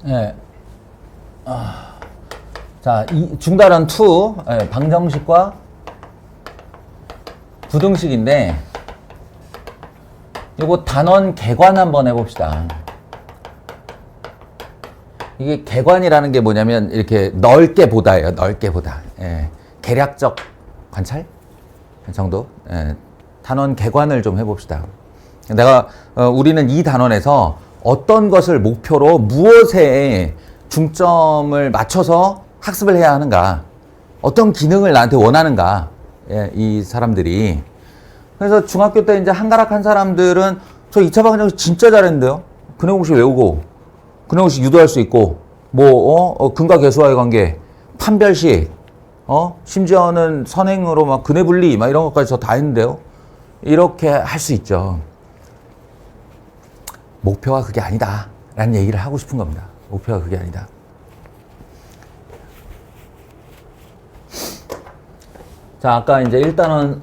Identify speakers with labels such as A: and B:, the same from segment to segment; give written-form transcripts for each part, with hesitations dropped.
A: 예. 자, 중달원 2 예, 방정식과 부등식인데 요거 단원 개관 한번 해봅시다. 이게 개관이라는 게 뭐냐면 이렇게 넓게 보다예요. 넓게 보다. 예, 계략적 관찰 정도. 예, 단원 개관을 좀 해봅시다. 우리는 이 단원에서 어떤 것을 목표로 무엇에 중점을 맞춰서 학습을 해야 하는가, 어떤 기능을 나한테 원하는가, 예, 이 사람들이. 그래서 중학교 때 이제 한가락한 사람들은 저 2차 방정식 진짜 잘했는데요. 근해 공식 외우고, 근해 공식 유도할 수 있고, 근과 계수와의 관계, 판별식, 심지어는 선행으로 막 근해 분리, 막 이런 것까지 저 다 했는데요. 이렇게 할 수 있죠. 목표가 그게 아니다. 라는 얘기를 하고 싶은 겁니다. 목표가 그게 아니다. 자, 아까 이제 일단은,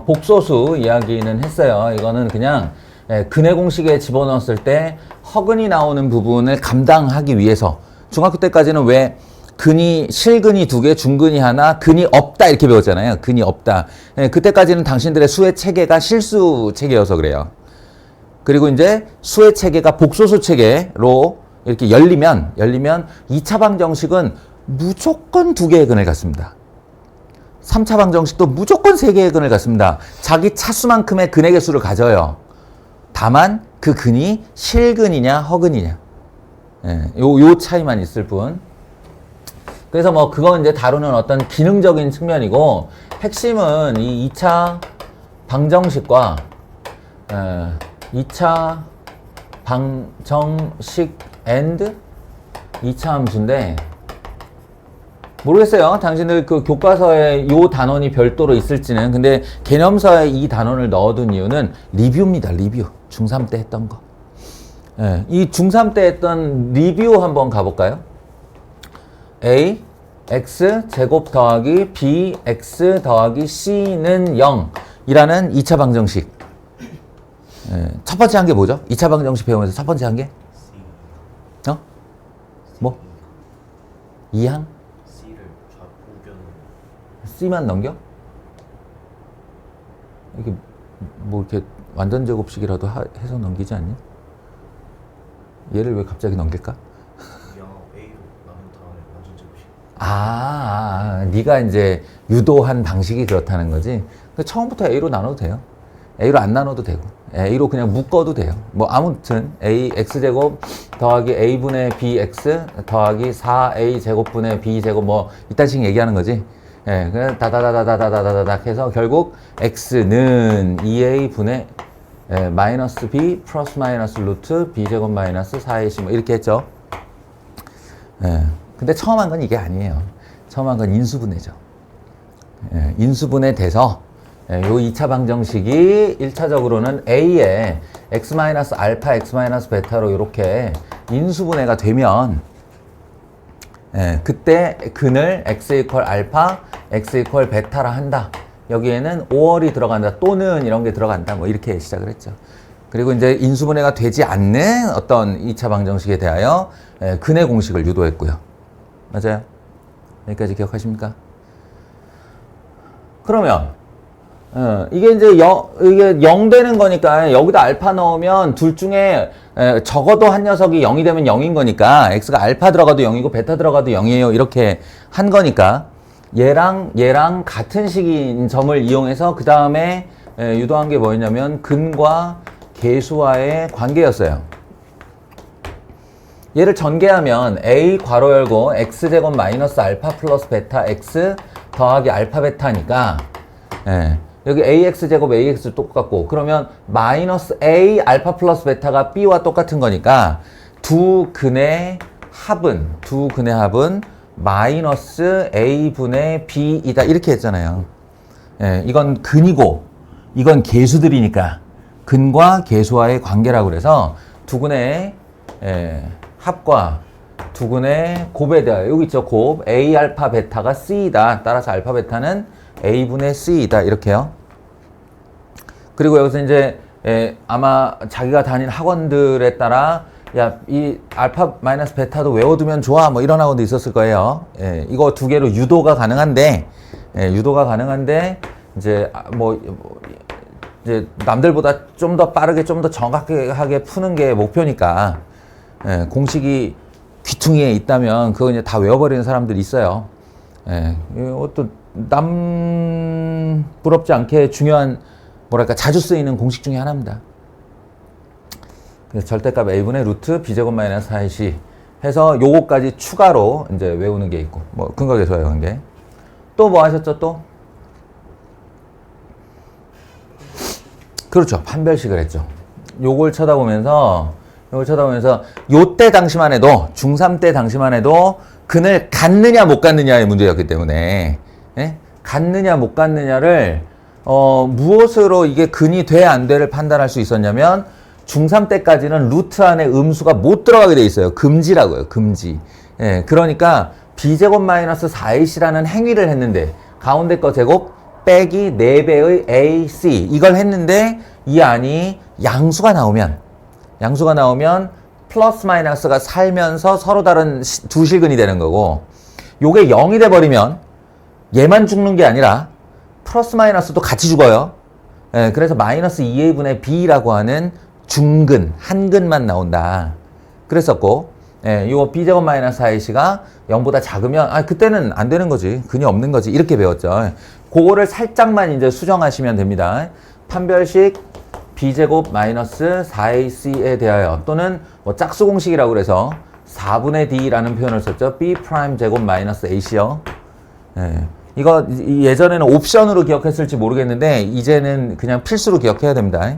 A: 복소수 이야기는 했어요. 이거는 그냥, 근해 공식에 집어넣었을 때 허근이 나오는 부분을 감당하기 위해서, 중학교 때까지는 왜 근이, 실근이 2개, 중근이 하나, 근이 없다 이렇게 배웠잖아요. 근이 없다. 그때까지는 당신들의 수의 체계가 실수 체계여서 그래요. 그리고 이제 수의 체계가 복소수 체계로 이렇게 열리면 2차 방정식은 무조건 2개의 근을 갖습니다. 3차 방정식도 무조건 3개의 근을 갖습니다. 자기 차수만큼의 근의 개수를 가져요. 다만 그 근이 실근이냐 허근이냐. 예, 요 차이만 있을 뿐. 그래서 뭐 그건 이제 다루는 어떤 기능적인 측면이고, 핵심은 이 2차 방정식과 2차 방정식 and 2차 함수인데, 모르겠어요. 당신들 그 교과서에 요 단원이 별도로 있을지는. 근데 개념서에 이 단원을 넣어둔 이유는 리뷰입니다. 리뷰. 중3 때 했던 거. 예, 이 중3 때 했던 리뷰 한번 가볼까요? A, X 제곱 더하기 B, X 더하기 C는 0 이라는 2차 방정식. 예, 첫 번째 한 게 뭐죠? 2차 방정식 배우면서 첫 번째 한 게? 뭐? 2항? C만 넘겨? 이게 뭐 이렇게 완전 제곱식이라도 해서 넘기지 않니? 얘를 왜 갑자기 넘길까? 네가 이제 유도한 방식이 그렇다는 거지. 처음부터 A로 나눠도 돼요. A로 안 나눠도 되고, A로 그냥 묶어도 돼요. 뭐 아무튼 A X제곱 더하기 A분의 BX 더하기 4A 제곱분의 B제곱 뭐 이딴식 얘기하는 거지. 예, 그냥 다다다다다다다닥 해서 결국 X는 2A분의 마이너스 B 플러스 마이너스 루트 B제곱 마이너스 4AC 뭐 이렇게 했죠. 예, 근데 처음 한 건 이게 아니에요. 처음 한 건 인수분해죠. 예, 인수분해 돼서 요 2차 방정식이 1차적으로는 A에 X-알파, X-베타로 이렇게 인수분해가 되면, 그때 근을 X 이퀄 알파, X 이퀄 베타라 한다. 여기에는 5월이 들어간다. 또는 이런 게 들어간다. 뭐 이렇게 시작을 했죠. 그리고 이제 인수분해가 되지 않는 어떤 2차 방정식에 대하여 근의 공식을 유도했고요. 맞아요? 여기까지 기억하십니까? 그러면 이게 이제 이게 0 되는 거니까 여기다 알파 넣으면 둘 중에 적어도 한 녀석이 0이 되면 0인 거니까 x가 알파 들어가도 0이고 베타 들어가도 0이에요. 이렇게 한 거니까 얘랑 같은 식인 점을 이용해서 그 다음에 유도한 게 뭐였냐면 근과 계수와의 관계였어요. 얘를 전개하면 a 괄호 열고 x제곱 마이너스 알파 플러스 베타 x 더하기 알파 베타니까 여기 ax제곱 ax 똑같고, 그러면 마이너스 a 알파 플러스 베타가 b와 똑같은 거니까 두 근의 합은 마이너스 a분의 b이다 이렇게 했잖아요. 이건 근이고 이건 계수들이니까 근과 계수와의 관계라고 그래서 두 근의 합과 두 근의 곱에 대하여, 여기 있죠, 곱 a 알파 베타가 c이다. 따라서 알파 베타는 a분의 c이다 이렇게요. 그리고 여기서 이제 아마 자기가 다닌 학원들에 따라 야, 이 알파 마이너스 베타도 외워두면 좋아. 뭐 이런 학원도 있었을 거예요. 예, 이거 두 개로 유도가 가능한데, 이제 이제 남들보다 좀 더 빠르게 좀 더 정확하게 푸는 게 목표니까, 예, 공식이 귀퉁이에 있다면 그거 이제 다 외워버리는 사람들이 있어요. 예, 이것도 남 부럽지 않게 중요한, 뭐랄까, 자주 쓰이는 공식 중에 하나입니다. 그래서 절대값 a분의 루트 b제곱 마이너스 4ac 해서 요거까지 추가로 이제 외우는 게 있고, 뭐 근각계수와의 관계. 또 뭐 하셨죠? 또? 그렇죠. 판별식을 했죠. 요걸 쳐다보면서 요때 당시만 해도, 중3 때 당시만 해도 근을 갖느냐 못 갖느냐의 문제였기 때문에, 예? 갖느냐 못 갖느냐를 무엇으로 이게 근이 돼 안 돼를 판단할 수 있었냐면, 중3 때까지는 루트 안에 음수가 못 들어가게 돼 있어요. 금지라고요. 금지. 예, 그러니까 b제곱 마이너스 4ac라는 행위를 했는데, 가운데 거 제곱 빼기 4배의 ac 이걸 했는데, 이 안이 양수가 나오면 플러스 마이너스가 살면서 서로 다른 두 실근이 되는 거고, 요게 0이 돼버리면 얘만 죽는 게 아니라 플러스 마이너스도 같이 죽어요. 예, 그래서 마이너스 2a분의 b라고 하는 중근, 한 근만 나온다. 그랬었고, 예, 요 b제곱 마이너스 4ac가 0보다 작으면, 그때는 안 되는 거지. 근이 없는 거지. 이렇게 배웠죠. 그거를 살짝만 이제 수정하시면 됩니다. 판별식 b제곱 마이너스 4ac에 대하여, 또는 뭐 짝수 공식이라고 그래서 4분의 d라는 표현을 썼죠. b 프라임 제곱 마이너스 ac요. 예. 이거 예전에는 옵션으로 기억했을지 모르겠는데, 이제는 그냥 필수로 기억해야 됩니다.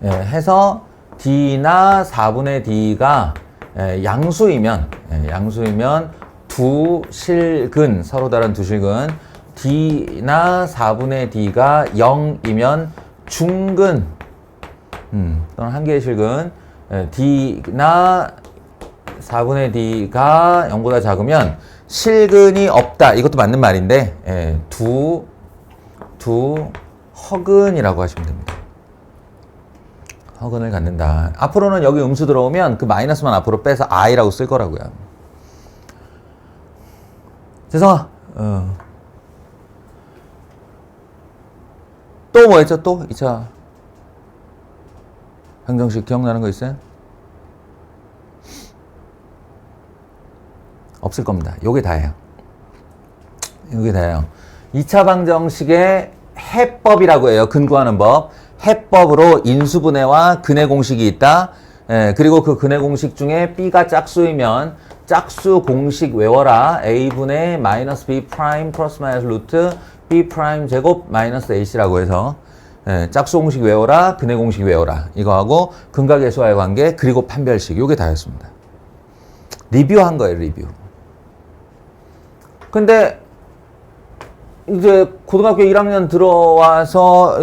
A: 예, 해서 d나 4분의 d가 양수이면 두 실근, 서로 다른 두 실근, d나 4분의 d가 0이면 중근, 또는 한 개의 실근, d나 4분의 d가 0보다 작으면 실근이 없다. 이것도 맞는 말인데, 두 허근이라고 하시면 됩니다. 허근을 갖는다. 앞으로는 여기 음수 들어오면 그 마이너스만 앞으로 빼서 i라고 쓸 거라고요. 재성아, 또 뭐 했죠? 또 2차 방정식 기억나는 거 있어요? 없을 겁니다. 요게 다예요. 2차 방정식의 해법이라고 해요. 근 구하는 법. 해법으로 인수분해와 근의 공식이 있다. 그리고 그 근의 공식 중에 b가 짝수이면 짝수 공식 외워라. a분의 마이너스 b 프라임 플러스 마이너스 루트 b 프라임 제곱 마이너스 ac라고 해서 짝수 공식 외워라. 근의 공식 외워라. 이거하고 근각계수와의 관계, 그리고 판별식. 요게 다였습니다. 리뷰한 거예요. 리뷰. 근데 이제 고등학교 1학년 들어와서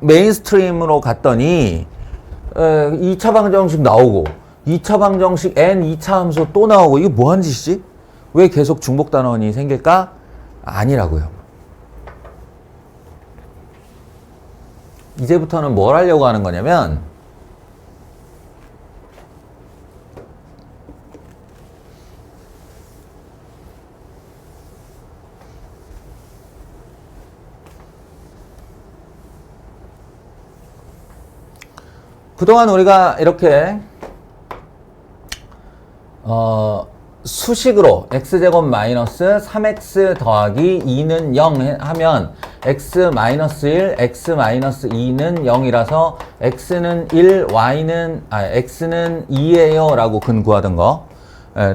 A: 메인스트림으로 갔더니 2차 방정식 나오고, 2차 방정식 n 2차 함수 또 나오고, 이게 뭐하는 짓이지? 왜 계속 중복 단원이 생길까? 아니라고요. 이제부터는 뭘 하려고 하는 거냐면, 그동안 우리가 이렇게 수식으로 x제곱 마이너스 3x 더하기 2는 0 하면 x 마이너스 1, x 마이너스 2는 0이라서 x는 1, x는 2예요 라고 근 구하던 거,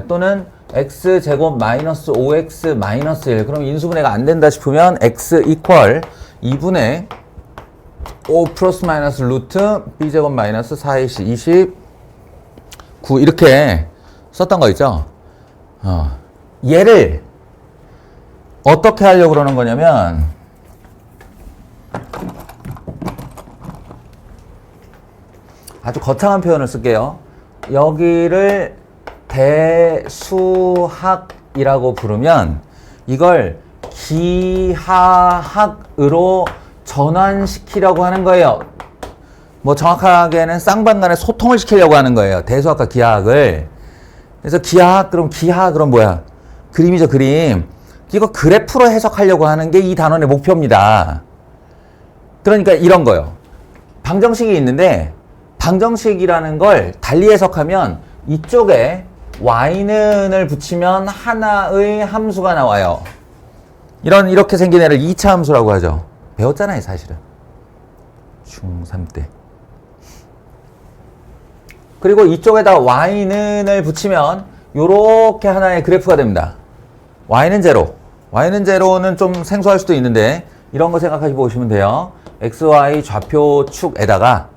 A: 또는 x제곱 마이너스 5x 마이너스 1, 그럼 인수분해가 안 된다 싶으면 x 이퀄 2분의 5 플러스 마이너스 루트 b제곱 마이너스 4ac 29 이렇게 썼던 거 있죠. 얘를 어떻게 하려고 그러는 거냐면, 아주 거창한 표현을 쓸게요. 여기를 대수학이라고 부르면 이걸 기하학으로 전환시키려고 하는 거예요. 뭐 정확하게는 쌍방간에 소통을 시키려고 하는 거예요. 대수학과 기하학을. 그래서 기하학, 그럼 뭐야? 그림이죠, 그림. 이거 그래프로 해석하려고 하는 게 이 단원의 목표입니다. 그러니까 이런 거요. 방정식이 있는데 방정식이라는 걸 달리 해석하면 이쪽에 y는을 붙이면 하나의 함수가 나와요. 이렇게 생긴 애를 2차 함수라고 하죠. 배웠잖아요, 사실은. 중3 때. 그리고 이쪽에다 y는을 붙이면 요렇게 하나의 그래프가 됩니다. y는 제로. y는 제로는 좀 생소할 수도 있는데 이런 거 생각하시 보시면 돼요. xy 좌표축에다가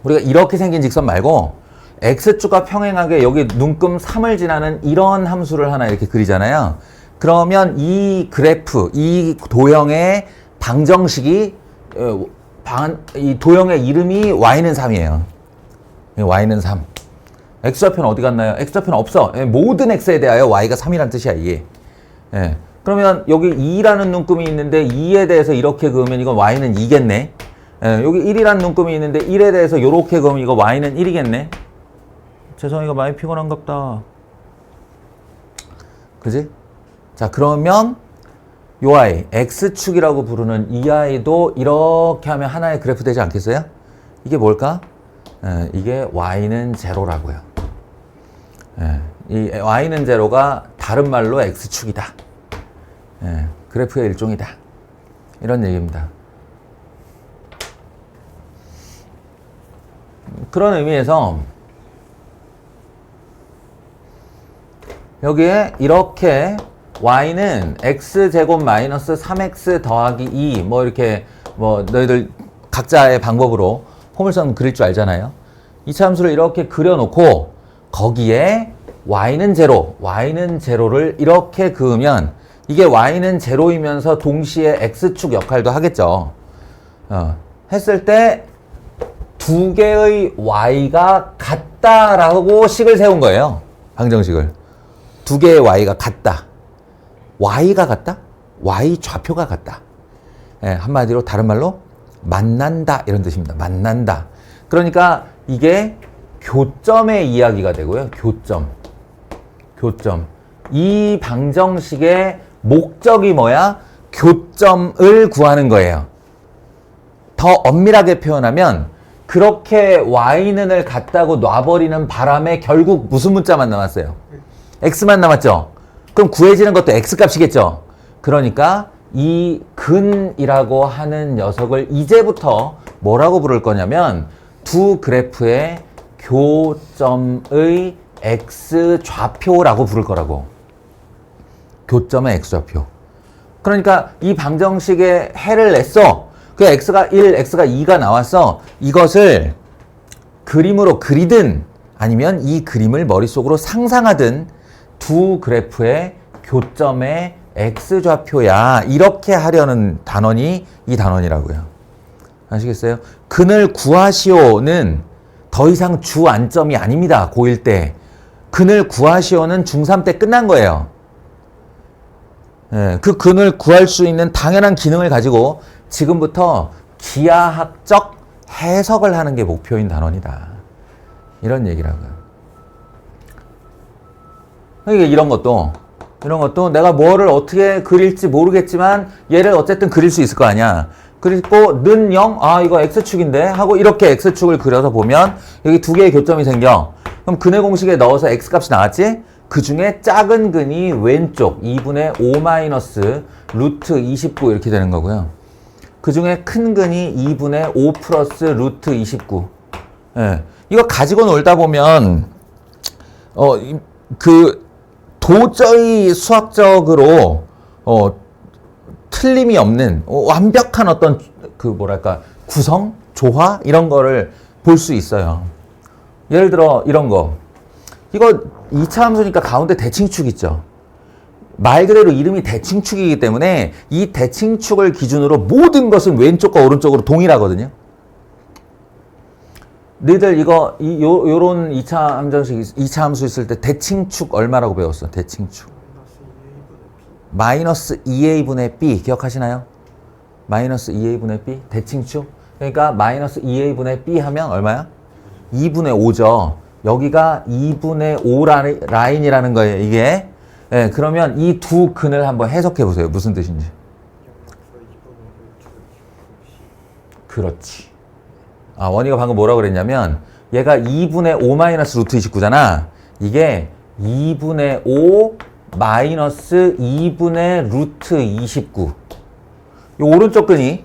A: 우리가 이렇게 생긴 직선 말고 x축과 평행하게 여기 눈금 3을 지나는 이런 함수를 하나 이렇게 그리잖아요. 그러면 이 그래프, 이 도형의 방정식이 이 도형의 이름이 y는 3이에요. y는 3. x좌표는 어디 갔나요? x좌표는 없어. 모든 x에 대하여 y가 3이라는 뜻이야, 이게. 예. 그러면 여기 2라는 눈금이 있는데 2에 대해서 이렇게 그으면 이건 y는 2겠네. 예. 여기 1이라는 눈금이 있는데 1에 대해서 이렇게 그으면 이거 y는 1이겠네. 죄송해요, 많이 피곤한갑다. 그지? 자, 그러면 요 아이, x축이라고 부르는 이 아이도 이렇게 하면 하나의 그래프 되지 않겠어요? 이게 뭘까? 이게 y는 제로라고요. 이 y는 제로가 다른 말로 x축이다. 그래프의 일종이다. 이런 얘기입니다. 그런 의미에서 여기에 이렇게 y는 x제곱 마이너스 3x 더하기 2 뭐 이렇게 뭐 너희들 각자의 방법으로 포물선 그릴 줄 알잖아요. 이 함수를 이렇게 그려놓고 거기에 y는 제로를 이렇게 그으면 이게 y는 제로이면서 동시에 x축 역할도 하겠죠. 했을 때 두 개의 y가 같다라고 식을 세운 거예요. 방정식을. 두 개의 y가 같다. y가 같다? y 좌표가 같다. 한마디로 다른 말로 만난다 이런 뜻입니다. 만난다. 그러니까 이게 교점의 이야기가 되고요. 교점. 이 방정식의 목적이 뭐야? 교점을 구하는 거예요. 더 엄밀하게 표현하면 그렇게 y는을 같다고 놔버리는 바람에 결국 무슨 문자만 남았어요? x만 남았죠? 그럼 구해지는 것도 x값이겠죠? 그러니까 이 근이라고 하는 녀석을 이제부터 뭐라고 부를 거냐면 두 그래프의 교점의 x좌표라고 부를 거라고. 교점의 x좌표. 그러니까 이 방정식에 해를 냈어. 그 x가 1, x가 2가 나왔어. 이것을 그림으로 그리든 아니면 이 그림을 머릿속으로 상상하든 두 그래프의 교점의 x좌표야. 이렇게 하려는 단원이 이 단원이라고요. 아시겠어요? 근을 구하시오는 더 이상 주안점이 아닙니다. 고1 때. 근을 구하시오는 중3 때 끝난 거예요. 그 근을 구할 수 있는 당연한 기능을 가지고 지금부터 기하학적 해석을 하는 게 목표인 단원이다. 이런 얘기라고요. 그러니까 이런 것도 내가 뭐를 어떻게 그릴지 모르겠지만 얘를 어쨌든 그릴 수 있을 거 아니야. 그리고 는 0, 이거 x축인데 하고 이렇게 x축을 그려서 보면 여기 두 개의 교점이 생겨. 그럼 근의 공식에 넣어서 x값이 나왔지? 그 중에 작은 근이 왼쪽 2분의 5 마이너스 루트 29 이렇게 되는 거고요. 그 중에 큰 근이 2분의 5 플러스 루트 29. 이거 가지고 놀다 보면 도저히 수학적으로 틀림이 없는 완벽한 어떤 구성, 조화 이런 거를 볼 수 있어요. 예를 들어 이런 거. 이거 2차 함수니까 가운데 대칭축 있죠. 말 그대로 이름이 대칭축이기 때문에 이 대칭축을 기준으로 모든 것은 왼쪽과 오른쪽으로 동일하거든요. 너희들 요런 2차 함정식, 2차 함수 있을 때 대칭축 얼마라고 배웠어? 대칭축. 마이너스 2a분의 b 기억하시나요? 마이너스 2a분의 b 대칭축. 그러니까 마이너스 2a분의 b 하면 얼마야? 2분의 5죠. 여기가 2분의 5 라인이라는 거예요. 이게. 예, 그러면 이 두 근을 한번 해석해 보세요. 무슨 뜻인지. 그렇지. 아, 원희가 방금 뭐라고 그랬냐면 얘가 2분의 5 마이너스 루트 29잖아. 이게 2분의 5 마이너스 2분의 루트 29. 이 오른쪽 근이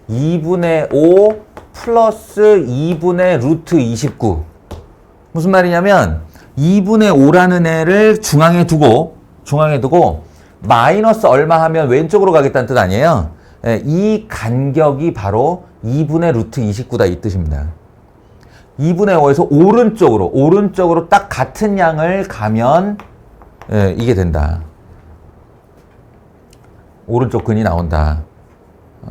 A: 2분의 5 플러스 2분의 루트 29. 무슨 말이냐면 2분의 5라는 애를 중앙에 두고 마이너스 얼마 하면 왼쪽으로 가겠다는 뜻 아니에요? 예, 이 간격이 바로 2분의 루트 29다 이 뜻입니다. 2분의 5에서 오른쪽으로 딱 같은 양을 가면 예, 이게 된다. 오른쪽 근이 나온다.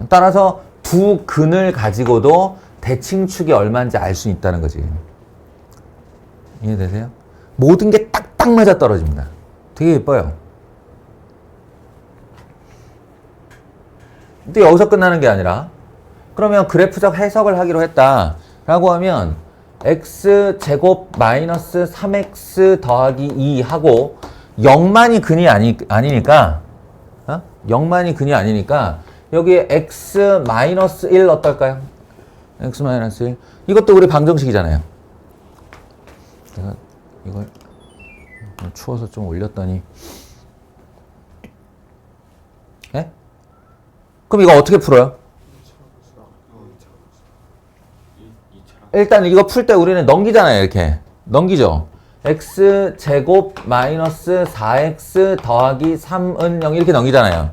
A: 따라서 두 근을 가지고도 대칭축이 얼마인지 알 수 있다는 거지. 이해되세요? 모든 게 딱딱 맞아 떨어집니다. 되게 예뻐요. 근데 여기서 끝나는 게 아니라 그러면 그래프적 해석을 하기로 했다라고 하면 x제곱 마이너스 3x 더하기 2 하고 0만이 근이 아니니까 0만이 근이 아니니까 여기에 x 마이너스 1 어떨까요? x 마이너스 1 이것도 우리 방정식이잖아요. 내가 이걸 추워서 좀 올렸더니 예? 그럼 이거 어떻게 풀어요? 일단 이거 풀 때 우리는 넘기잖아요. 이렇게 넘기죠. x제곱 마이너스 4x 더하기 3은 0 이렇게 넘기잖아요.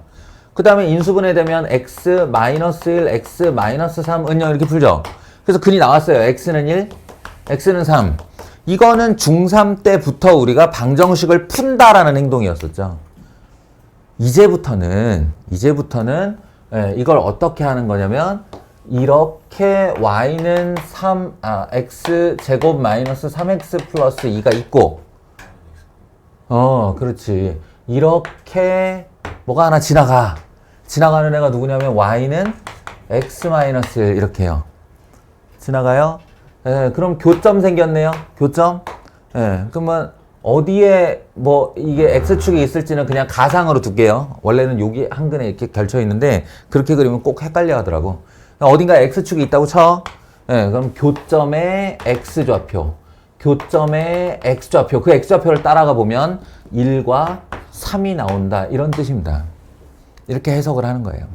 A: 그 다음에 인수분해 되면 x 마이너스 1, x 마이너스 3은 0 이렇게 풀죠. 그래서 근이 나왔어요. x는 1, x는 3. 이거는 중3 때부터 우리가 방정식을 푼다라는 행동이었었죠. 이제부터는 이걸 어떻게 하는 거냐면 이렇게 y는 x제곱 마이너스 3x 플러스 2가 있고 그렇지. 이렇게 뭐가 하나 지나가는 애가 누구냐면 y는 x 마이너스 1 이렇게 해요. 지나가요. 그럼 교점 생겼네요. 교점. 그러면 어디에 뭐 이게 x축이 있을지는 그냥 가상으로 둘게요. 원래는 여기 한 근에 이렇게 걸쳐 있는데 그렇게 그리면 꼭 헷갈려 하더라고. 어딘가에 x축이 있다고 쳐. 그럼 교점의 x좌표. 교점의 x좌표. 그 x좌표를 따라가 보면 1과 3이 나온다. 이런 뜻입니다. 이렇게 해석을 하는 거예요.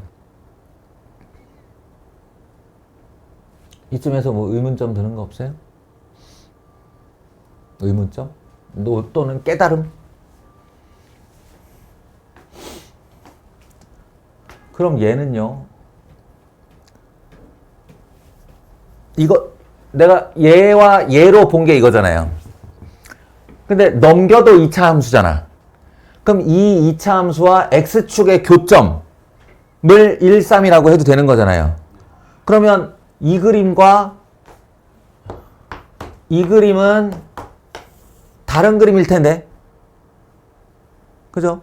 A: 이쯤에서 뭐 의문점 드는 거 없어요? 의문점? 또는 깨달음? 그럼 얘는요. 이거 내가 얘와 얘로 본 게 이거잖아요. 근데 넘겨도 2차 함수잖아. 그럼 이 2차 함수와 x축의 교점을 1, 3이라고 해도 되는 거잖아요. 그러면 이 그림과 이 그림은 다른 그림일 텐데. 그죠?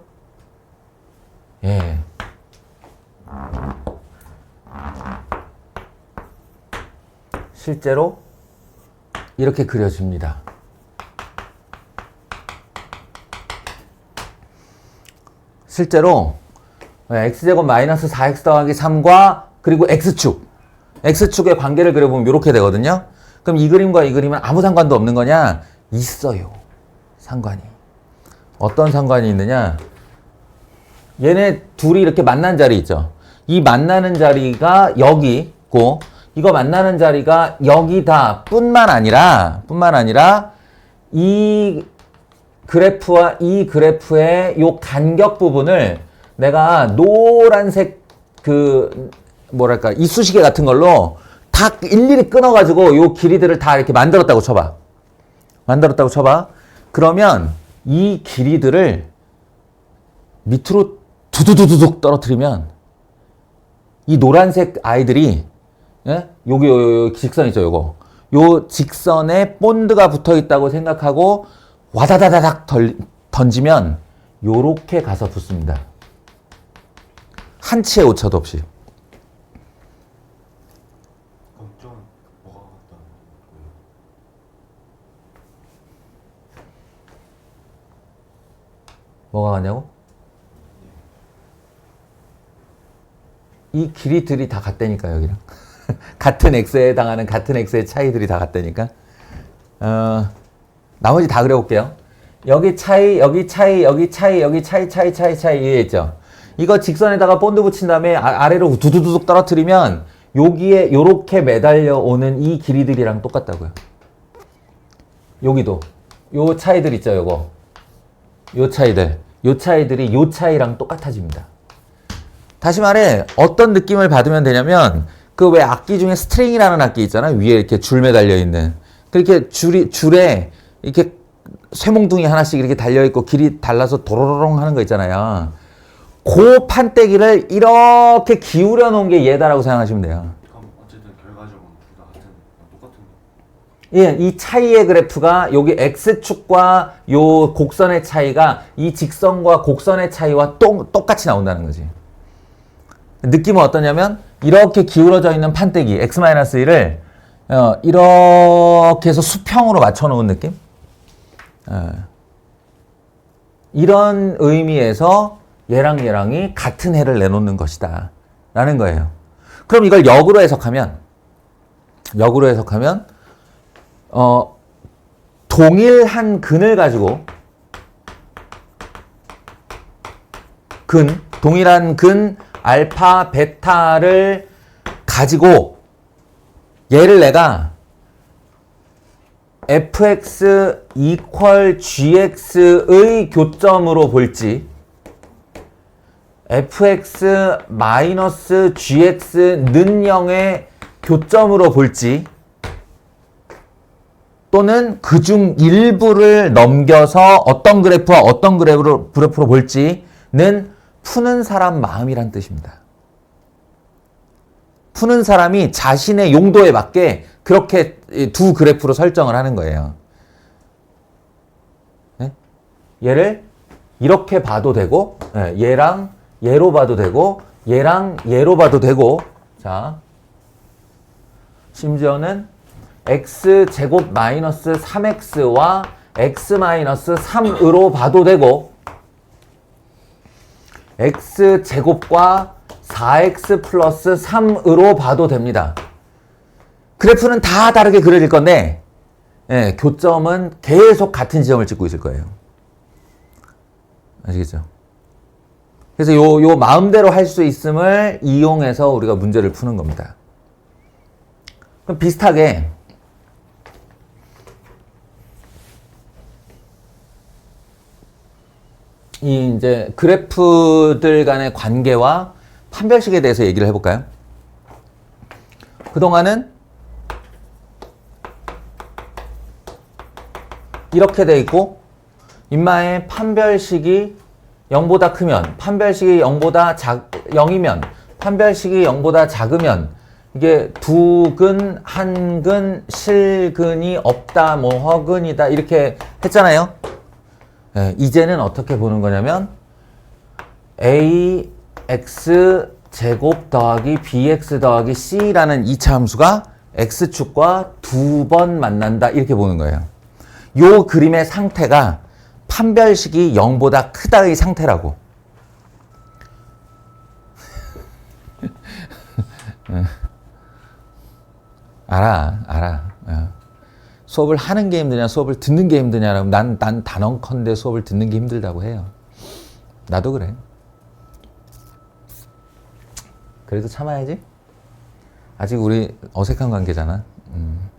A: 예. 실제로 이렇게 그려집니다. 실제로 x제곱 마이너스 4x 더하기 3과 그리고 x축의 관계를 그려보면 이렇게 되거든요. 그럼 이 그림과 이 그림은 아무 상관도 없는 거냐? 있어요. 상관이. 어떤 상관이 있느냐? 얘네 둘이 이렇게 만난 자리 있죠. 이 만나는 자리가 여기 있고 이거 만나는 자리가 여기다 뿐만 아니라 이 그래프와 이 그래프의 요 간격 부분을 내가 노란색 뭐랄까 이쑤시개 같은 걸로 다 일일이 끊어가지고 요 길이들을 다 이렇게 만들었다고 쳐봐. 그러면 이 길이들을 밑으로 두두두둑 떨어뜨리면 이 노란색 아이들이 여기 직선 있죠, 요거. 요 직선에 본드가 붙어 있다고 생각하고 와다다다닥 던지면 요렇게 가서 붙습니다. 한치의 오차도 없이.
B: 좀 뭐가 같다는 거예요?
A: 뭐가 같냐고? 이 길이들이 다 같다니까, 여기랑. 같은 x에 해당하는 같은 x의 차이들이 다 같다니까. 나머지 다 그려볼게요. 여기 차이, 여기 차이, 여기 차이, 여기 차이, 이해했죠? 이거 직선에다가 본드 붙인 다음에 아래로 두두두둑 떨어뜨리면 여기에 요렇게 매달려 오는 이 길이들이랑 똑같다고요. 여기도 요 차이들 있죠, 요거. 요 차이들이 요 차이랑 똑같아집니다. 다시 말해 어떤 느낌을 받으면 되냐면 그 왜 악기 중에 스트링이라는 악기 있잖아요. 위에 이렇게 줄 매달려 있는. 그렇게 줄에 이렇게 쇠몽둥이 하나씩 이렇게 달려 있고 길이 달라서 도로롱 하는 거 있잖아요. 그 판때기를 이렇게 기울여 놓은 게 얘다라고 생각하시면 돼요.
B: 그럼 어쨌든 결과적으로 둘 다 똑같은 거.
A: 예, 이 차이의 그래프가 여기 x축과 요 곡선의 차이가 이 직선과 곡선의 차이와 똑같이 나온다는 거지. 느낌은 어떠냐면 이렇게 기울어져 있는 판때기 x-1을 이렇게 해서 수평으로 맞춰 놓은 느낌? 이런 의미에서 얘랑이 같은 해를 내놓는 것이다 라는 거예요. 그럼 이걸 역으로 해석하면 동일한 근을 가지고 동일한 근 알파 베타를 가지고 얘를 내가 fx equal gx의 교점으로 볼지 fx 마이너스 gx는 0의 교점으로 볼지 또는 그중 일부를 넘겨서 어떤 그래프와 어떤 그래프로 볼지는 푸는 사람 마음이란 뜻입니다. 푸는 사람이 자신의 용도에 맞게 그렇게 두 그래프로 설정을 하는 거예요. 네? 얘를 이렇게 봐도 되고, 얘랑 얘로 봐도 되고, 얘랑 얘로 봐도 되고, 자, 심지어는 x제곱 마이너스 3x와 x 마이너스 3으로 봐도 되고, x제곱과 4x 플러스 3으로 봐도 됩니다. 그래프는 다 다르게 그려질 건데 교점은 계속 같은 지점을 찍고 있을 거예요. 아시겠죠? 그래서 요 마음대로 할 수 있음을 이용해서 우리가 문제를 푸는 겁니다. 그럼 비슷하게 이 이제 그래프들 간의 관계와 판별식에 대해서 얘기를 해볼까요? 그동안은 이렇게 돼 있고 인마의 판별식이 0보다 크면 판별식이 0이면 판별식이 0보다 작으면 이게 두근, 한근, 실근이 없다, 뭐 허근이다 이렇게 했잖아요. 이제는 어떻게 보는 거냐면 ax 제곱 더하기 bx 더하기 c라는 2차 함수가 x축과 두 번 만난다 이렇게 보는 거예요. 요 그림의 상태가 판별식이 0보다 크다의 상태라고. 알아. 수업을 하는 게 힘드냐 수업을 듣는 게 힘드냐라고 난 단언컨대 수업을 듣는 게 힘들다고 해요. 나도 그래. 그래도 참아야지. 아직 우리 어색한 관계잖아.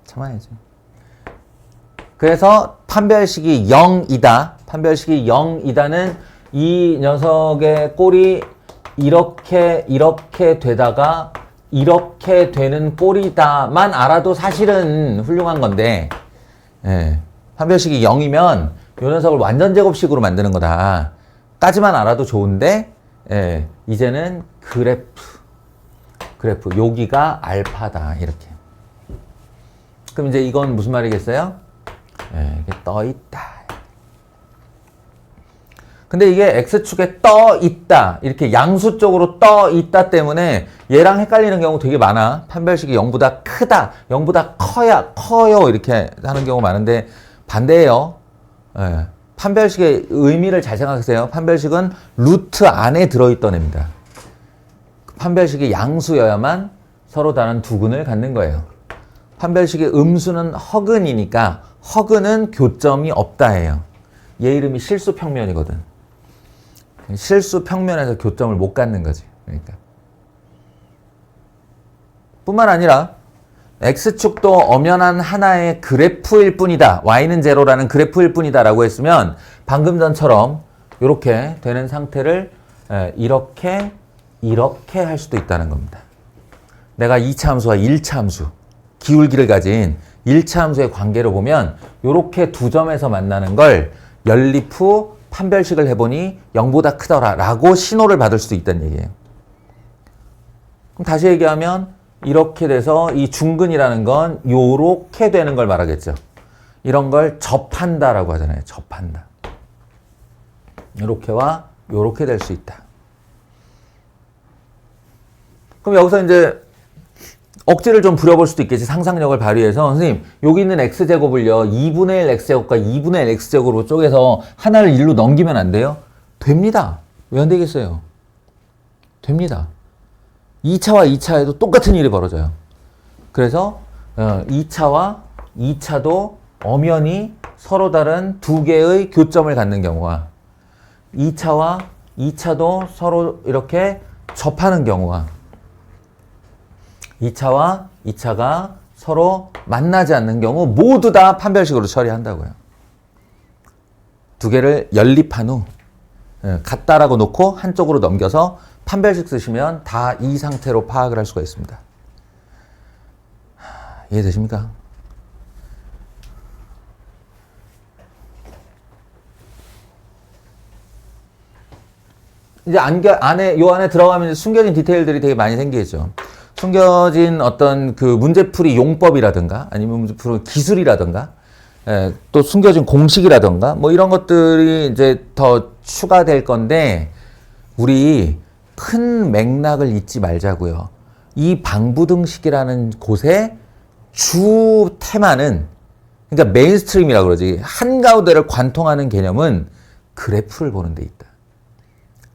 A: 참아야지. 그래서 판별식이 0이다. 판별식이 0이다는 이 녀석의 꼴이 이렇게 되다가 이렇게 되는 꼴이다만 알아도 사실은 훌륭한 건데 판별식이 0이면 이 녀석을 완전 제곱식으로 만드는 거다 까지만 알아도 좋은데 이제는 그래프 여기가 알파다 이렇게. 그럼 이제 이건 무슨 말이겠어요? 이게 떠 있다. 근데 이게 X축에 떠 있다. 이렇게 양수 쪽으로 떠 있다 때문에 얘랑 헷갈리는 경우 되게 많아. 판별식이 0보다 크다. 0보다 커요. 이렇게 하는 경우 많은데 반대예요. 예. 판별식의 의미를 잘 생각하세요. 판별식은 루트 안에 들어있던 애입니다. 판별식이 양수여야만 서로 다른 두근을 갖는 거예요. 판별식의 음수는 허근이니까 허근은 교점이 없다예요. 얘 이름이 실수평면이거든. 실수평면에서 교점을 못 갖는 거지. 그러니까. 뿐만 아니라 X축도 엄연한 하나의 그래프일 뿐이다. Y는 제로라는 그래프일 뿐이다 라고 했으면 방금 전처럼 이렇게 되는 상태를 이렇게 할 수도 있다는 겁니다. 내가 2차 함수와 1차 함수, 기울기를 가진 1차 함수의 관계를 보면 이렇게 두 점에서 만나는 걸 연립 후 판별식을 해보니 0보다 크더라 라고 신호를 받을 수도 있다는 얘기예요. 그럼 다시 얘기하면 이렇게 돼서 이 중근이라는 건 요렇게 되는 걸 말하겠죠. 이런 걸 접한다라고 하잖아요. 접한다. 요렇게와 요렇게 될 수 있다. 그럼 여기서 이제 억지를 좀 부려볼 수도 있겠지. 상상력을 발휘해서 선생님 여기 있는 x제곱을요 2분의 1 x제곱과 2분의 1 x제곱으로 쪼개서 하나를 1로 넘기면 안 돼요? 됩니다. 왜 안 되겠어요? 됩니다. 2차와 2차에도 똑같은 일이 벌어져요. 그래서 2차와 2차도 엄연히 서로 다른 두 개의 교점을 갖는 경우와 2차와 2차도 서로 이렇게 접하는 경우와 2차와 2차가 서로 만나지 않는 경우 모두 다 판별식으로 처리한다고요. 두 개를 연립한 후 같다라고 놓고 한쪽으로 넘겨서 판별식 쓰시면 다 이 상태로 파악을 할 수가 있습니다. 이해되십니까? 이제 요 안에 들어가면 숨겨진 디테일들이 되게 많이 생기겠죠. 숨겨진 어떤 그 문제풀이 용법이라든가 아니면 문제풀이 기술이라든가 또 숨겨진 공식이라든가 뭐 이런 것들이 이제 더 추가될 건데 우리 큰 맥락을 잊지 말자고요. 이 방부등식이라는 곳의 주 테마는 그러니까 메인스트림이라고 그러지 한가운데를 관통하는 개념은 그래프를 보는 데 있다.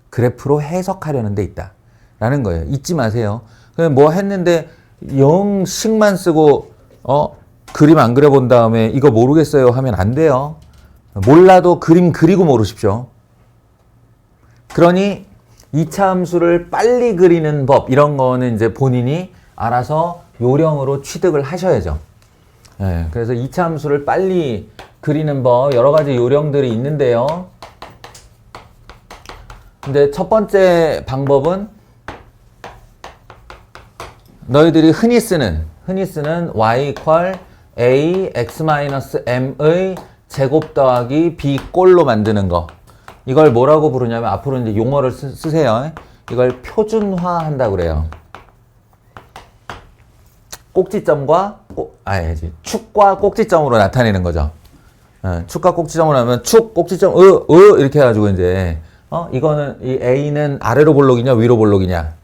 A: 그래프로 해석하려는 데 있다. 라는 거예요. 잊지 마세요. 그냥 뭐 했는데 영식만 쓰고 그림 안 그려본 다음에 이거 모르겠어요 하면 안 돼요. 몰라도 그림 그리고 모르십시오. 그러니 2차 함수를 빨리 그리는 법 이런 거는 이제 본인이 알아서 요령으로 취득을 하셔야죠. 네, 그래서 2차 함수를 빨리 그리는 법 여러 가지 요령들이 있는데요. 근데 첫 번째 방법은 너희들이 흔히 쓰는 y equal a x-m의 제곱 더하기 b 꼴로 만드는 거. 이걸 뭐라고 부르냐면 앞으로 이제 용어를 쓰세요. 이걸 표준화 한다고 그래요. 꼭지점과 축과 꼭지점으로 나타내는 거죠. 축과 꼭지점으로 하면 축 꼭지점 이렇게 해가지고 이제 이거는 이 a는 아래로 볼록이냐 위로 볼록이냐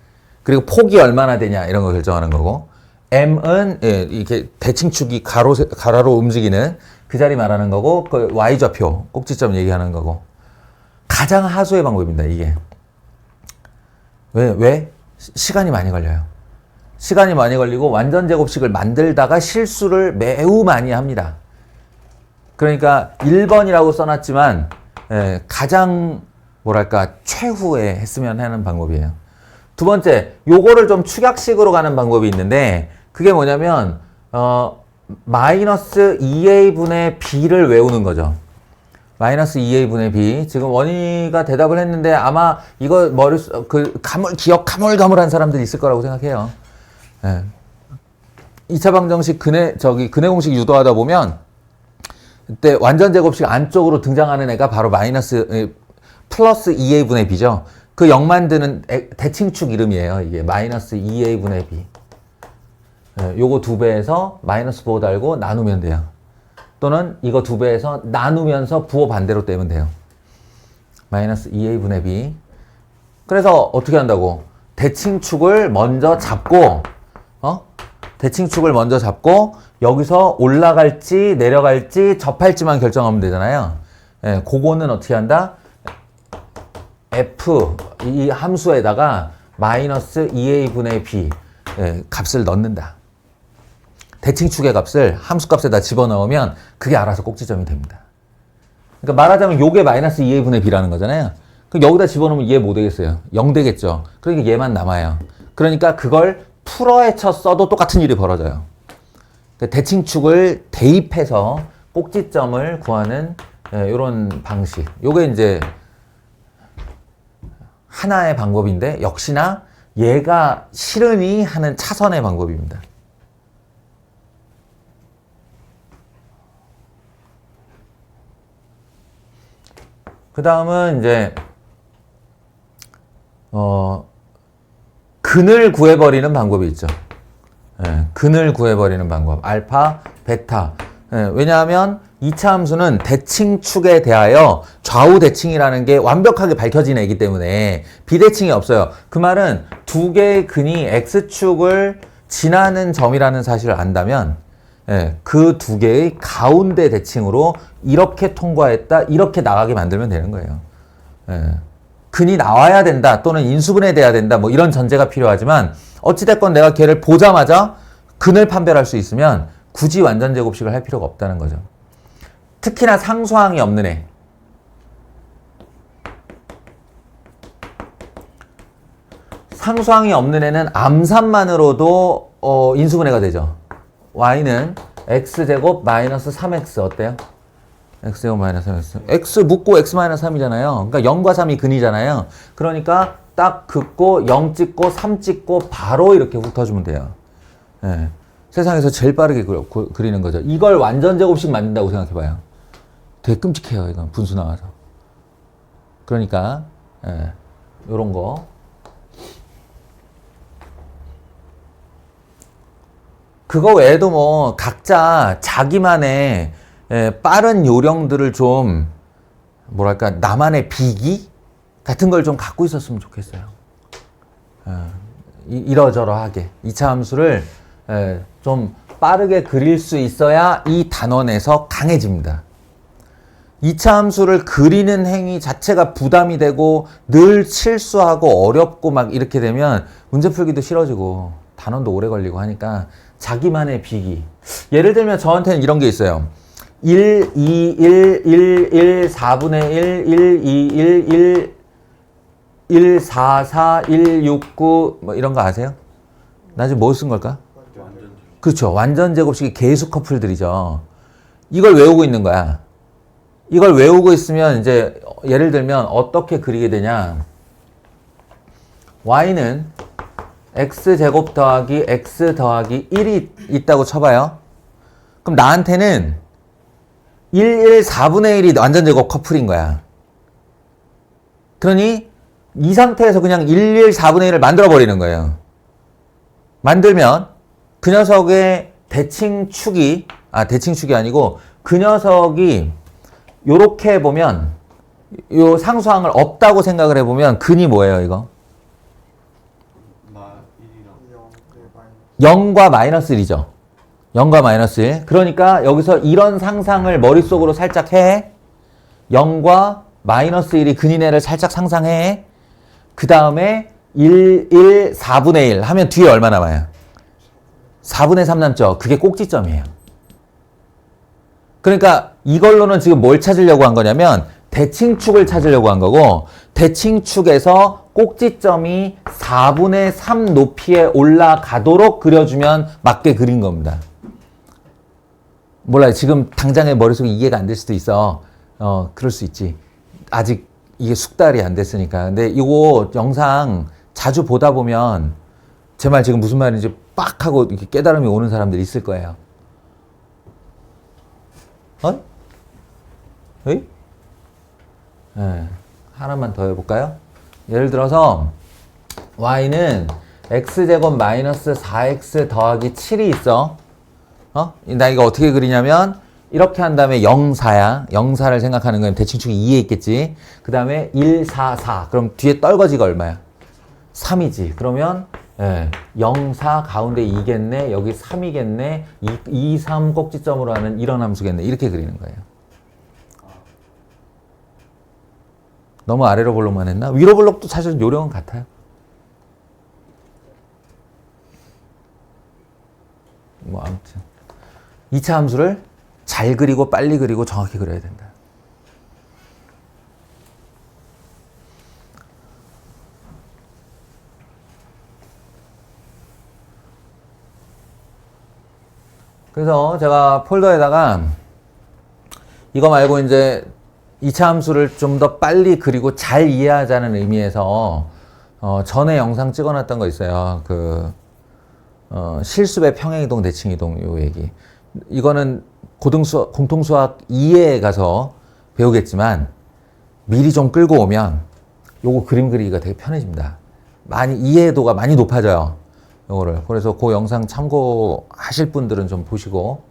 A: 그리고 폭이 얼마나 되냐 이런 거 결정하는 거고 m은 이렇게 대칭축이 가로로 움직이는 그 자리 말하는 거고 그 y좌표 꼭지점 얘기하는 거고 가장 하수의 방법입니다. 이게 왜? 시간이 많이 걸려요. 시간이 많이 걸리고 완전 제곱식을 만들다가 실수를 매우 많이 합니다. 그러니까 1번이라고 써놨지만 가장 뭐랄까 최후에 했으면 하는 방법이에요. 두 번째, 요거를 좀 축약식으로 가는 방법이 있는데 그게 뭐냐면 마이너스 2a분의 b를 외우는 거죠. 마이너스 2a분의 b. 지금 원희가 대답을 했는데 아마 이거 기억 가물가물한 사람들이 있을 거라고 생각해요. 2차 방정식 근해 공식 유도하다 보면 그때 완전 제곱식 안쪽으로 등장하는 애가 바로 플러스 2a분의 b죠. 그 0 만드는 대칭축 이름이에요. 이게 마이너스 2a분의 b. 요거 2배에서 마이너스 부호 달고 나누면 돼요. 또는 이거 2배에서 나누면서 부호 반대로 떼면 돼요. 마이너스 2a분의 b. 그래서 어떻게 한다고? 대칭축을 먼저 잡고 대칭축을 먼저 잡고 여기서 올라갈지 내려갈지 접할지만 결정하면 되잖아요. 예, 그거는 어떻게 한다? f 이 함수에다가 마이너스 2a분의 b 값을 넣는다. 대칭축의 값을 함수값에다 집어넣으면 그게 알아서 꼭지점이 됩니다. 그러니까 말하자면 요게 마이너스 2a분의 b라는 거잖아요. 그럼 여기다 집어넣으면 얘 뭐 되겠어요? 0 되겠죠. 그러니까 얘만 남아요. 그러니까 그걸 풀어헤쳐 써도 똑같은 일이 벌어져요. 그러니까 대칭축을 대입해서 꼭지점을 구하는 이런 방식. 요게 이제 하나의 방법인데 역시나 얘가 싫으니 하는 차선의 방법입니다. 그 다음은 이제 근을 구해버리는 방법이 있죠. 근을 구해버리는 방법. 알파, 베타. 왜냐하면 2차 함수는 대칭축에 대하여 좌우 대칭이라는 게 완벽하게 밝혀진 애기 때문에 비대칭이 없어요. 그 말은 두 개의 근이 x축을 지나는 점이라는 사실을 안다면 그 두 개의 가운데 대칭으로 이렇게 통과했다, 이렇게 나가게 만들면 되는 거예요. 근이 나와야 된다 또는 인수분해돼야 된다 뭐 이런 전제가 필요하지만 어찌됐건 내가 걔를 보자마자 근을 판별할 수 있으면 굳이 완전 제곱식을 할 필요가 없다는 거죠. 특히나 상수항이 없는 애. 상수항이 없는 애는 암산만으로도 인수분해가 되죠. y는 x제곱 마이너스 3x 어때요? x제곱 마이너스 3x. x 묻고 x 마이너스 3이잖아요. 그러니까 0과 3이 근이잖아요. 그러니까 딱 긋고 0 찍고 3 찍고 바로 이렇게 훑어주면 돼요. 세상에서 제일 빠르게 그리는 거죠. 이걸 완전 제곱식 만든다고 생각해봐요. 되게 끔찍해요. 이건 분수 나와서. 그러니까 요런 거. 그거 외에도 뭐 각자 자기만의 빠른 요령들을 좀 뭐랄까 나만의 비기 같은 걸 좀 갖고 있었으면 좋겠어요. 이러저러하게 2차 함수를 좀 빠르게 그릴 수 있어야 이 단원에서 강해집니다. 2차 함수를 그리는 행위 자체가 부담이 되고 늘 실수하고 어렵고 막 이렇게 되면 문제 풀기도 싫어지고 단원도 오래 걸리고 하니까 자기만의 비기. 예를 들면 저한테는 이런 게 있어요. 1, 2, 1, 1, 1, 4분의 1, 1, 2, 1, 1, 1, 4, 4, 1, 6, 9 뭐 이런 거 아세요? 나 지금 뭐 쓴 걸까? 그렇죠. 완전 제곱식이 계수 커플들이죠. 이걸 외우고 있는 거야. 이걸 외우고 있으면 이제 예를 들면 어떻게 그리게 되냐. y는 x제곱 더하기 x 더하기 1이 있다고 쳐봐요. 그럼 나한테는 1, 1, 4분의 1이 완전 제곱 커플인 거야. 그러니 이 상태에서 그냥 1, 1, 4분의 1을 만들어 버리는 거예요. 만들면 그 녀석의 대칭축이 아니고 그 녀석이 요렇게 해보면 요 상수항을 없다고 생각을 해보면 근이 뭐예요 이거? 0과 마이너스 1이죠. 0과 마이너스 1. 그러니까 여기서 이런 상상을 머릿속으로 살짝 해. 0과 마이너스 1이 근인 애를 살짝 상상해. 그 다음에 1, 1, 4분의 1 하면 뒤에 얼마 남아요? 4분의 3 남죠. 그게 꼭지점이에요. 그러니까 이걸로는 지금 뭘 찾으려고 한 거냐면 대칭축을 찾으려고 한 거고 대칭축에서 꼭지점이 4분의 3 높이에 올라가도록 그려주면 맞게 그린 겁니다. 몰라요. 지금 당장에 머릿속에 이해가 안 될 수도 있어. 그럴 수 있지. 아직 이게 숙달이 안 됐으니까. 근데 이거 영상 자주 보다 보면 제 말 지금 무슨 말인지 빡 하고 이렇게 깨달음이 오는 사람들이 있을 거예요. 에이? 하나만 더 해볼까요? 예를 들어서 y는 x제곱 마이너스 4x 더하기 7이 있어. 나 이거 어떻게 그리냐면 이렇게 한 다음에 0, 4야. 0, 4를 생각하는 건 대칭축이 2에 있겠지. 그 다음에 1, 4, 4. 그럼 뒤에 떨거지가 얼마야? 3이지. 그러면 0, 4 가운데 2겠네. 여기 3이겠네. 2, 3 꼭지점으로 하는 이런 함수겠네. 이렇게 그리는 거예요. 너무 아래로 볼록만 했나? 위로 볼록도 사실 요령은 같아요. 뭐 아무튼 2차 함수를 잘 그리고 빨리 그리고 정확히 그려야 된다. 그래서 제가 폴더에다가 이거 말고 이제 2차 함수를 좀 더 빨리 그리고 잘 이해하자는 의미에서 전에 영상 찍어놨던 거 있어요. 실수배 평행이동 대칭이동 요 얘기. 이거는 공통수학 2에 가서 배우겠지만 미리 좀 끌고 오면 요거 그림 그리기가 되게 편해집니다. 많이 이해도가 많이 높아져요. 요거를. 그래서 그 영상 참고하실 분들은 좀 보시고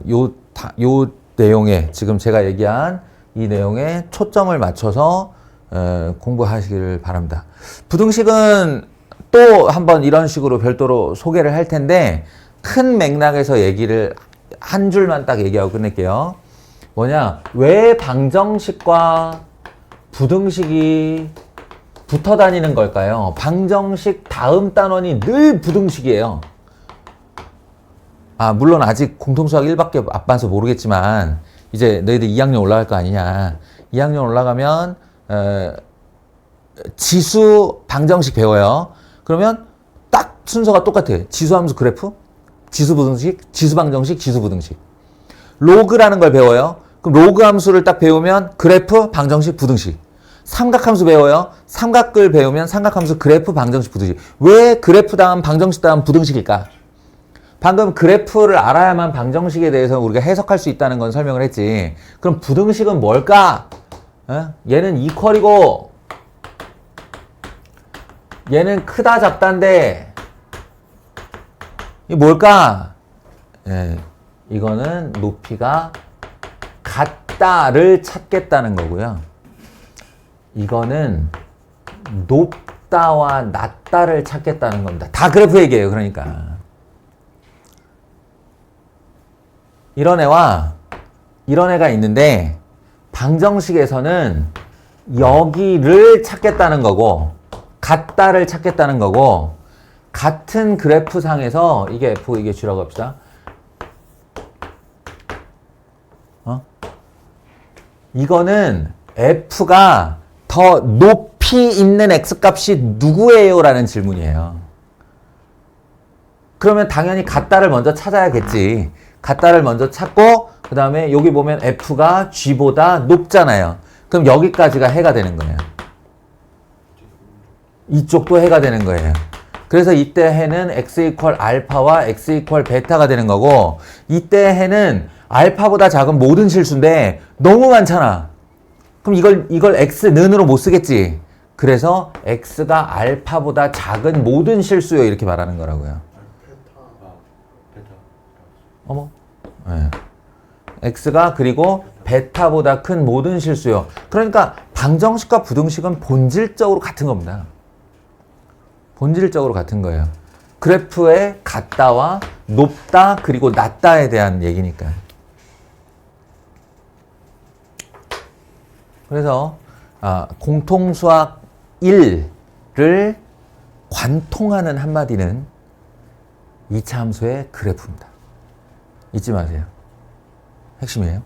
A: 요 내용에 지금 제가 얘기한 이 내용에 초점을 맞춰서 공부하시길 바랍니다. 부등식은 또 한번 이런 식으로 별도로 소개를 할 텐데 큰 맥락에서 얘기를 한 줄만 딱 얘기하고 끝낼게요. 뭐냐? 왜 방정식과 부등식이 붙어 다니는 걸까요? 방정식 다음 단원이 늘 부등식이에요. 물론 아직 공통수학 1밖에 안 봐서 모르겠지만 이제 너희들 2학년 올라갈 거 아니냐. 2학년 올라가면 지수 방정식 배워요. 그러면 딱 순서가 똑같아. 지수함수 그래프, 지수 부등식, 지수 방정식, 지수 부등식. 로그라는 걸 배워요. 그럼 로그 함수를 딱 배우면 그래프, 방정식, 부등식. 삼각함수 배워요. 삼각을 배우면 삼각함수 그래프, 방정식, 부등식. 왜 그래프 다음 방정식 다음 부등식일까? 방금 그래프를 알아야만 방정식에 대해서 우리가 해석할 수 있다는 건 설명을 했지. 그럼 부등식은 뭘까? 얘는 이퀄이고 얘는 크다 작다인데 이게 뭘까? 이거는 높이가 같다를 찾겠다는 거고요. 이거는 높다와 낮다를 찾겠다는 겁니다. 다 그래프 얘기예요. 그러니까 이런 애와 이런 애가 있는데 방정식에서는 여기를 찾겠다는 거고 같다를 찾겠다는 거고 같은 그래프상에서 이게 F 이게 G라고 합시다. 이거는 F가 더 높이 있는 X값이 누구예요? 라는 질문이에요. 그러면 당연히 같다를 먼저 찾아야겠지. 같다를 먼저 찾고 그 다음에 여기 보면 F가 G보다 높잖아요. 그럼 여기까지가 해가 되는 거예요. 이쪽도 해가 되는 거예요. 그래서 이때 해는 X 이퀄 알파와 X 이퀄 베타가 되는 거고 이때 해는 알파보다 작은 모든 실수인데 너무 많잖아. 그럼 이걸 X는으로 못 쓰겠지. 그래서 X가 알파보다 작은 모든 실수요 이렇게 말하는 거라고요. 어머, 네. X가 그리고 베타보다 큰 모든 실수요. 그러니까 방정식과 부등식은 본질적으로 같은 겁니다. 본질적으로 같은 거예요. 그래프의 같다와 높다 그리고 낮다에 대한 얘기니까. 그래서 공통수학 1를 관통하는 한마디는 2차 함수의 그래프입니다. 잊지 마세요. 핵심이에요.